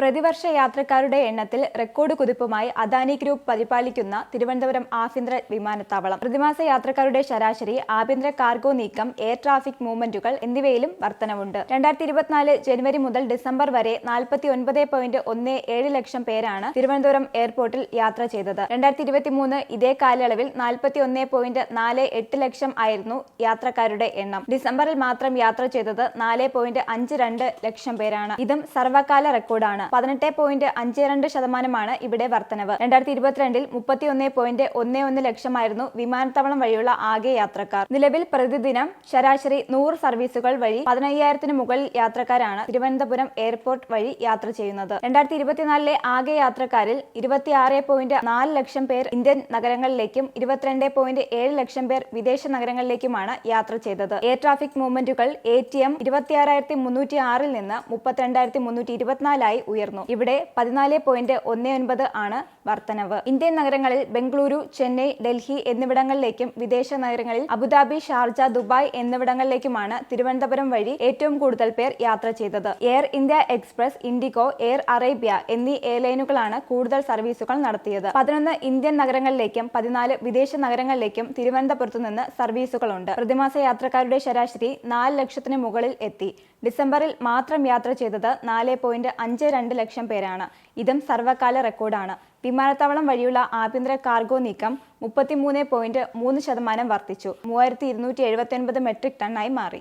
പ്രതിവർഷ യാത്രക്കാരുടെ എണ്ണത്തിൽ record കുതിപ്പുമായി Adani group പരിപാലിക്കുന്ന തിരുവനന്തപുരം ആഭ്യന്തര വിമാനത്താവളം. പ്രതിമാസ യാത്രക്കാരുടെ ശരാശരി, ആഭ്യന്തര കാർഗോ നീക്കം, എയർ ട്രാഫിക് മൂവ്മെന്റുകൾ എന്നിവയിലും വർധനവുണ്ട്. 2024 ജനുവരി മുതൽ ഡിസംബർ വരെ 49.17 ലക്ഷം പേരാണ് തിരുവനന്തപുരം എയർപോർട്ടിൽ യാത്ര ചെയ്തത്. 2023 ഇതേ കാലയളവിൽ 41.48 ലക്ഷം ആയിരുന്നു യാത്രക്കാരുടെ എണ്ണം. ഡിസംബറിൽ മാത്രം യാത്ര ചെയ്തത് 4.52 ലക്ഷം പേരാണ്. ഇതും സർവകാല റെക്കോർഡാണ്. 18.52% ഇവിടെ വർധനവ്. 2022 31.11 ലക്ഷമായിരുന്നു വിമാനത്താവളം വഴിയുള്ള ആകെ യാത്രക്കാർ. നിലവിൽ പ്രതിദിനം ശരാശരി 100 സർവീസുകൾ വഴി 15,000-ന് മുകളിൽ യാത്രക്കാരാണ് തിരുവനന്തപുരം എയർപോർട്ട് വഴി യാത്ര ചെയ്യുന്നത്. 2024 ആകെ യാത്രക്കാരിൽ 26.4 ലക്ഷം പേർ ഇന്ത്യൻ നഗരങ്ങളിലേക്കും 22.7 ലക്ഷം പേർ വിദേശ നഗരങ്ങളിലേക്കുമാണ് യാത്ര ചെയ്തത്. എയർ ട്രാഫിക് മൂവ്മെന്റുകൾ ATM 26,306-ൽ നിന്ന് 32,324 ഉയർന്നു. ഇവിടെ 14.19 ആണ് വർധനവ്. ഇന്ത്യൻ നഗരങ്ങളിൽ ബംഗളൂരു, ചെന്നൈ, ഡൽഹി എന്നിവിടങ്ങളിലേക്കും വിദേശ നഗരങ്ങളിൽ അബുദാബി, ഷാർജ, ദുബായ് എന്നിവിടങ്ങളിലേക്കുമാണ് തിരുവനന്തപുരം വഴി ഏറ്റവും കൂടുതൽ പേർ യാത്ര ചെയ്തത്. Air India express, IndiGo, air Arabia എന്നീ എയർലൈനുകളാണ് കൂടുതൽ സർവീസുകൾ നടത്തിയത്. 11 ഇന്ത്യൻ നഗരങ്ങളിലേക്കും 14 വിദേശ നഗരങ്ങളിലേക്കും തിരുവനന്തപുരത്തു നിന്ന് സർവീസുകളുണ്ട്. പ്രതിമാസ യാത്രക്കാരുടെ ശരാശരി 4 ലക്ഷത്തിന് മുകളിൽ എത്തി. ഡിസംബറിൽ മാത്രം യാത്ര ചെയ്തത് 4.52 ലക്ഷം പേരാണ്. ഇതും സർവകാല റെക്കോർഡാണ്. വിമാനത്താവളം വഴിയുള്ള ആഭ്യന്തര കാർഗോ നീക്കം 33.3% വർദ്ധിച്ചു. 3279 മെട്രിക് ടണ്ണായി മാറി.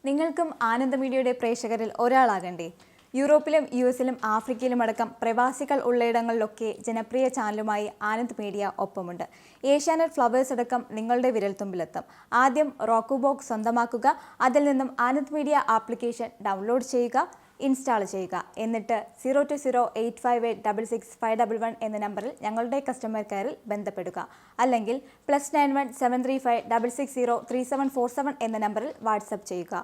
നിങ്ങൾക്കും ആനന്ദ മീഡിയയുടെ പ്രേക്ഷകരിൽ ഒരാളാകണ്ടേ? യൂറോപ്പിലും US-ലും ആഫ്രിക്കയിലും അടക്കം പ്രവാസികൾ ഉള്ളയിടങ്ങളിലൊക്കെ ജനപ്രിയ ചാനലുമായി ആനന്ദ് മീഡിയ ഒപ്പമുണ്ട്. ഏഷ്യാനെറ്റ് ഫ്ലവേഴ്സ് അടക്കം നിങ്ങളുടെ വിരൽത്തുമ്പിലെത്തും. ആദ്യം റോക്കു ബോക്സ് സ്വന്തമാക്കുക. അതിൽ നിന്നും ആനന്ദ് മീഡിയ ആപ്ലിക്കേഷൻ ഡൗൺലോഡ് ചെയ്യുക, ഇൻസ്റ്റാൾ ചെയ്യുക. എന്നിട്ട് 0208586651 എന്ന നമ്പറിൽ ഞങ്ങളുടെ കസ്റ്റമർ കെയറിൽ ബന്ധപ്പെടുക. അല്ലെങ്കിൽ +91 735 660 3747 എന്ന നമ്പറിൽ വാട്സപ്പ് ചെയ്യുക.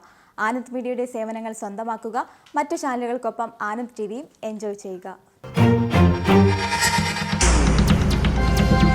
ആനന്ദ് മീഡിയയുടെ സേവനങ്ങൾ സ്വന്തമാക്കുക. മറ്റു ചാനലുകൾക്കൊപ്പം ആനന്ദ് TVയും എൻജോയ് ചെയ്യുക.